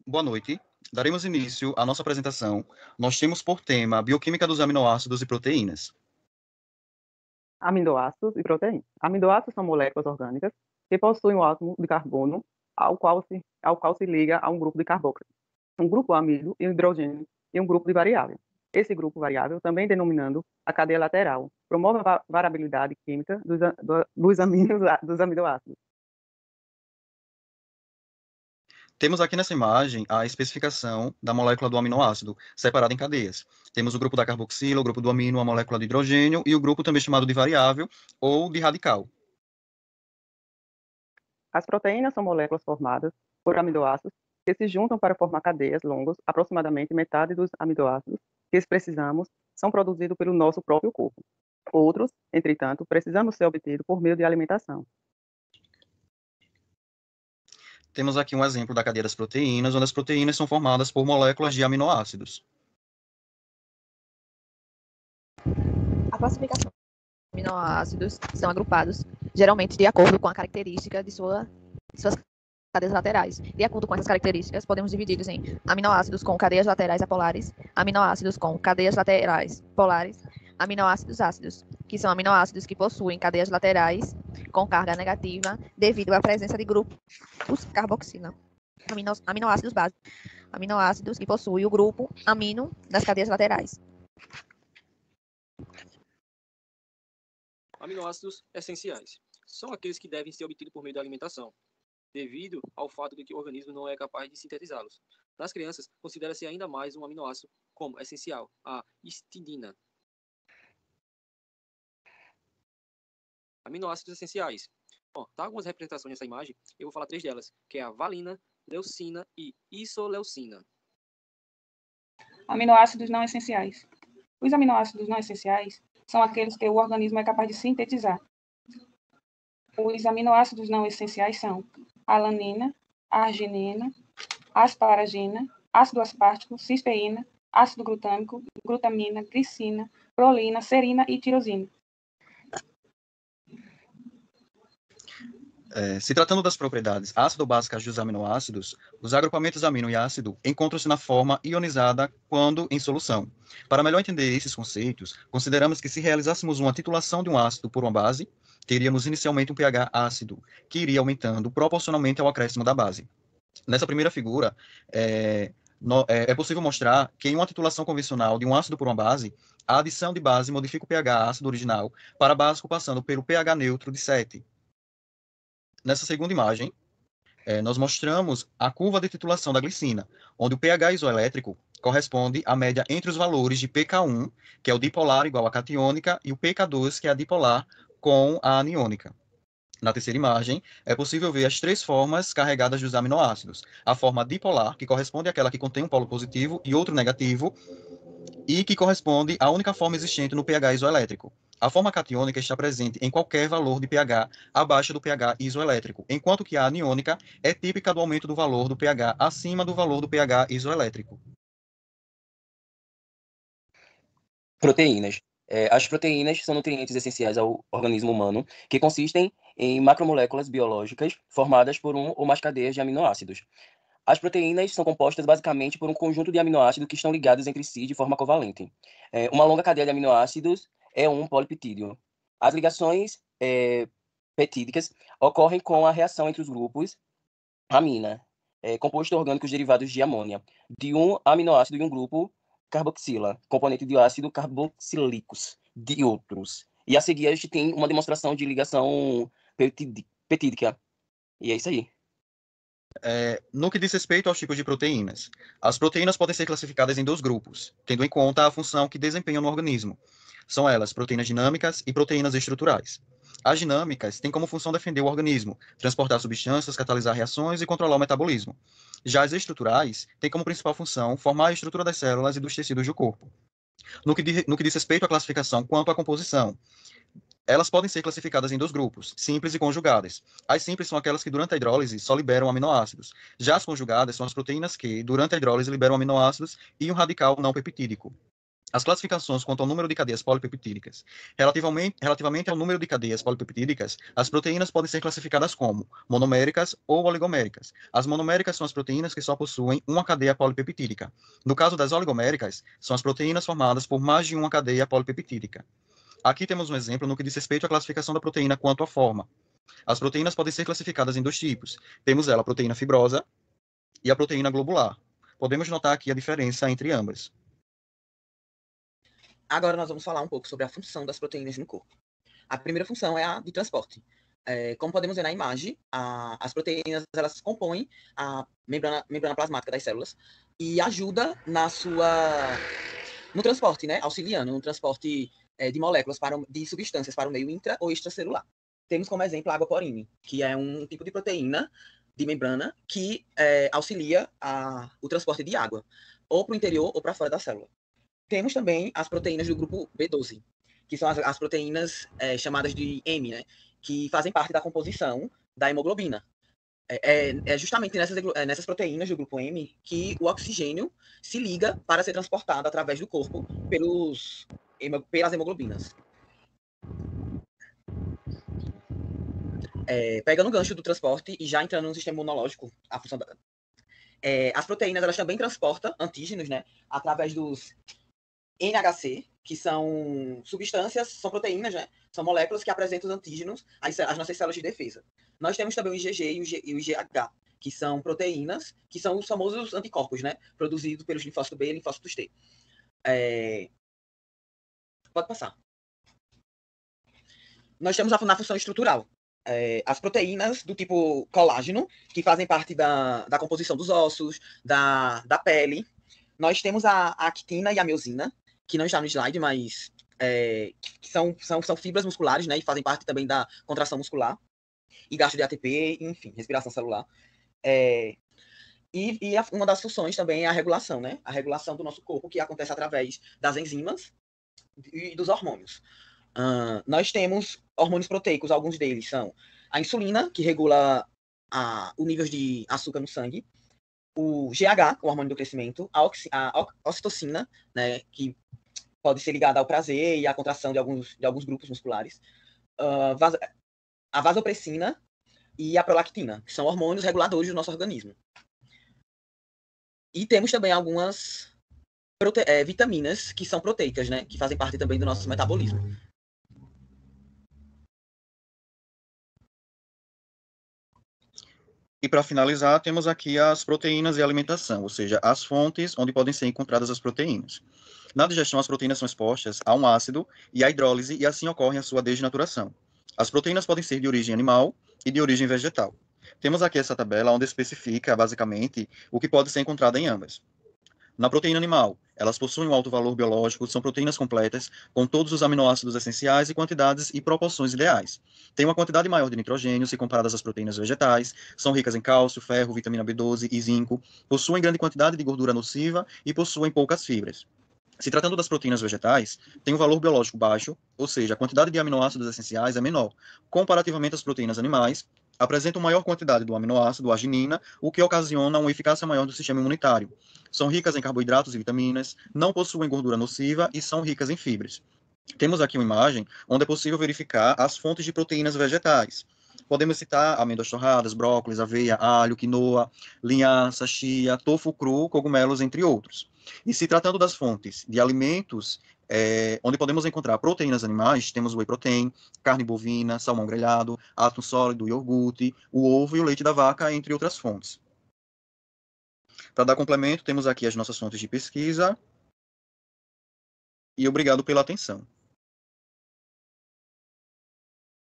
Boa noite. Daremos início à nossa apresentação. Nós temos por tema a bioquímica dos aminoácidos e proteínas. Aminoácidos e proteínas. Aminoácidos são moléculas orgânicas que possuem um átomo de carbono ao qual se liga a um grupo de carboxilo, um grupo amido e um hidrogênio e um grupo de variável. Esse grupo variável, também denominando a cadeia lateral, promove a variabilidade química dos aminoácidos. Temos aqui nessa imagem a especificação da molécula do aminoácido, separada em cadeias. Temos o grupo da carboxila, o grupo do amino, a molécula de hidrogênio e o grupo também chamado de variável ou de radical. As proteínas são moléculas formadas por aminoácidos que se juntam para formar cadeias longas. Aproximadamente metade dos aminoácidos que precisamos são produzidos pelo nosso próprio corpo. Outros, entretanto, precisamos ser obtidos por meio de alimentação. Temos aqui um exemplo da cadeia das proteínas, onde as proteínas são formadas por moléculas de aminoácidos. A classificação de aminoácidos são agrupados, geralmente de acordo com a característica de suas cadeias laterais. De acordo com essas características, podemos dividi-los em aminoácidos com cadeias laterais apolares, aminoácidos com cadeias laterais polares, aminoácidos ácidos, que são aminoácidos que possuem cadeias laterais com carga negativa devido à presença de grupos carboxila. Aminoácidos básicos, aminoácidos que possuem o grupo amino das cadeias laterais. Aminoácidos essenciais são aqueles que devem ser obtidos por meio da alimentação, devido ao fato de que o organismo não é capaz de sintetizá-los. Nas crianças, considera-se ainda mais um aminoácido como essencial, a histidina. Aminoácidos essenciais. Bom, tá algumas representações nessa imagem, eu vou falar 3 delas, que é a valina, leucina e isoleucina. Aminoácidos não essenciais. Os aminoácidos não essenciais são aqueles que o organismo é capaz de sintetizar. Os aminoácidos não essenciais são alanina, arginina, asparagina, ácido aspartico, cispeína, ácido glutâmico, glutamina, glicina, prolina, serina e tirosina. Se tratando das propriedades ácido-básicas dos aminoácidos, os agrupamentos amino e ácido encontram-se na forma ionizada quando em solução. Para melhor entender esses conceitos, consideramos que se realizássemos uma titulação de um ácido por uma base, teríamos inicialmente um pH ácido, que iria aumentando proporcionalmente ao acréscimo da base. Nessa primeira figura, é possível mostrar que em uma titulação convencional de um ácido por uma base, a adição de base modifica o pH ácido original para básico passando pelo pH neutro de 7. Nessa segunda imagem, nós mostramos a curva de titulação da glicina, onde o pH isoelétrico corresponde à média entre os valores de pK1, que é o dipolar igual à catiônica, e o pK2, que é a dipolar com a aniônica. Na terceira imagem, é possível ver as 3 formas carregadas dos aminoácidos. A forma dipolar, que corresponde àquela que contém um polo positivo e outro negativo, e que corresponde à única forma existente no pH isoelétrico. A forma catiônica está presente em qualquer valor de pH abaixo do pH isoelétrico, enquanto que a aniônica é típica do aumento do valor do pH acima do valor do pH isoelétrico. Proteínas. As proteínas são nutrientes essenciais ao organismo humano, que consistem em macromoléculas biológicas formadas por um ou mais cadeias de aminoácidos. As proteínas são compostas basicamente por um conjunto de aminoácidos que estão ligados entre si de forma covalente. Uma longa cadeia de aminoácidos é um polipeptídeo. As ligações peptídicas ocorrem com a reação entre os grupos amina, compostos orgânicos derivados de amônia, de um aminoácido e um grupo carboxila, componente de ácido carboxílicos, de outros. E a seguir a gente tem uma demonstração de ligação peptídica. E é isso aí. No que diz respeito aos tipos de proteínas, as proteínas podem ser classificadas em 2 grupos, tendo em conta a função que desempenham no organismo. São elas proteínas dinâmicas e proteínas estruturais. As dinâmicas têm como função defender o organismo, transportar substâncias, catalisar reações e controlar o metabolismo. Já as estruturais têm como principal função formar a estrutura das células e dos tecidos do corpo. No que diz respeito à classificação quanto à composição, elas podem ser classificadas em 2 grupos, simples e conjugadas. As simples são aquelas que, durante a hidrólise, só liberam aminoácidos. Já as conjugadas são as proteínas que, durante a hidrólise, liberam aminoácidos e um radical não peptídico. As classificações quanto ao número de cadeias polipeptídicas. Relativamente ao número de cadeias polipeptídicas, as proteínas podem ser classificadas como monoméricas ou oligoméricas. As monoméricas são as proteínas que só possuem uma cadeia polipeptídica. No caso das oligoméricas, são as proteínas formadas por mais de uma cadeia polipeptídica. Aqui temos um exemplo no que diz respeito à classificação da proteína quanto à forma. As proteínas podem ser classificadas em dois tipos. Temos a proteína fibrosa e a proteína globular. Podemos notar aqui a diferença entre ambas. Agora nós vamos falar um pouco sobre a função das proteínas no corpo. A primeira função é a de transporte. Como podemos ver na imagem, as proteínas elas compõem a membrana plasmática das células e ajuda no transporte, né? Auxiliando no transporte de moléculas de substâncias para o meio intra ou extracelular. Temos como exemplo a água porine, que é um tipo de proteína de membrana que auxilia o transporte de água, ou para o interior ou para fora da célula. Temos também as proteínas do grupo B12, que são as proteínas chamadas de M, né, que fazem parte da composição da hemoglobina. É justamente nessas proteínas do grupo M que o oxigênio se liga para ser transportado através do corpo pelas hemoglobinas. Pegando o gancho do transporte e já entrando no sistema imunológico, a função as proteínas elas também transportam antígenos, né, através dos NHC, que são substâncias, são proteínas, né? São moléculas que apresentam os antígenos às nossas células de defesa. Nós temos também o IgG e o IgH, que são proteínas, que são os famosos anticorpos, né? Produzidos pelos linfócitos B e linfócitos T. Pode passar. Nós temos na função estrutural. As proteínas do tipo colágeno, que fazem parte da composição dos ossos, da pele. Nós temos a actina e a miosina, que não está no slide, mas que são fibras musculares, né, e fazem parte também da contração muscular, e gasto de ATP, enfim, respiração celular. Uma das funções também é a regulação, né, a regulação do nosso corpo, que acontece através das enzimas e dos hormônios. Nós temos hormônios proteicos, alguns deles são a insulina, que regula o nível de açúcar no sangue, o GH, o hormônio do crescimento, a ocitocina, né, que pode ser ligada ao prazer e à contração de alguns grupos musculares, a vasopressina e a prolactina, que são hormônios reguladores do nosso organismo. E temos também algumas vitaminas que são proteicas, né, que fazem parte também do nosso metabolismo. E para finalizar, temos aqui as proteínas e alimentação, ou seja, as fontes onde podem ser encontradas as proteínas. Na digestão, as proteínas são expostas a um ácido e à hidrólise, e assim ocorre a sua desnaturação. As proteínas podem ser de origem animal e de origem vegetal. Temos aqui essa tabela onde especifica, basicamente, o que pode ser encontrado em ambas. Na proteína animal, elas possuem um alto valor biológico, são proteínas completas, com todos os aminoácidos essenciais e quantidades e proporções ideais. Tem uma quantidade maior de nitrogênio se comparadas às proteínas vegetais, são ricas em cálcio, ferro, vitamina B12 e zinco, possuem grande quantidade de gordura nociva e possuem poucas fibras. Se tratando das proteínas vegetais, tem um valor biológico baixo, ou seja, a quantidade de aminoácidos essenciais é menor, comparativamente às proteínas animais, apresentam maior quantidade do aminoácido, arginina, o que ocasiona uma eficácia maior do sistema imunitário. São ricas em carboidratos e vitaminas, não possuem gordura nociva e são ricas em fibras. Temos aqui uma imagem onde é possível verificar as fontes de proteínas vegetais. Podemos citar amêndoas torradas, brócolis, aveia, alho, quinoa, linhaça, chia, tofu cru, cogumelos, entre outros. E se tratando das fontes de alimentos, onde podemos encontrar proteínas animais, temos o whey protein, carne bovina, salmão grelhado, atum sólido, iogurte, o ovo e o leite da vaca, entre outras fontes. Para dar complemento, temos aqui as nossas fontes de pesquisa. E obrigado pela atenção.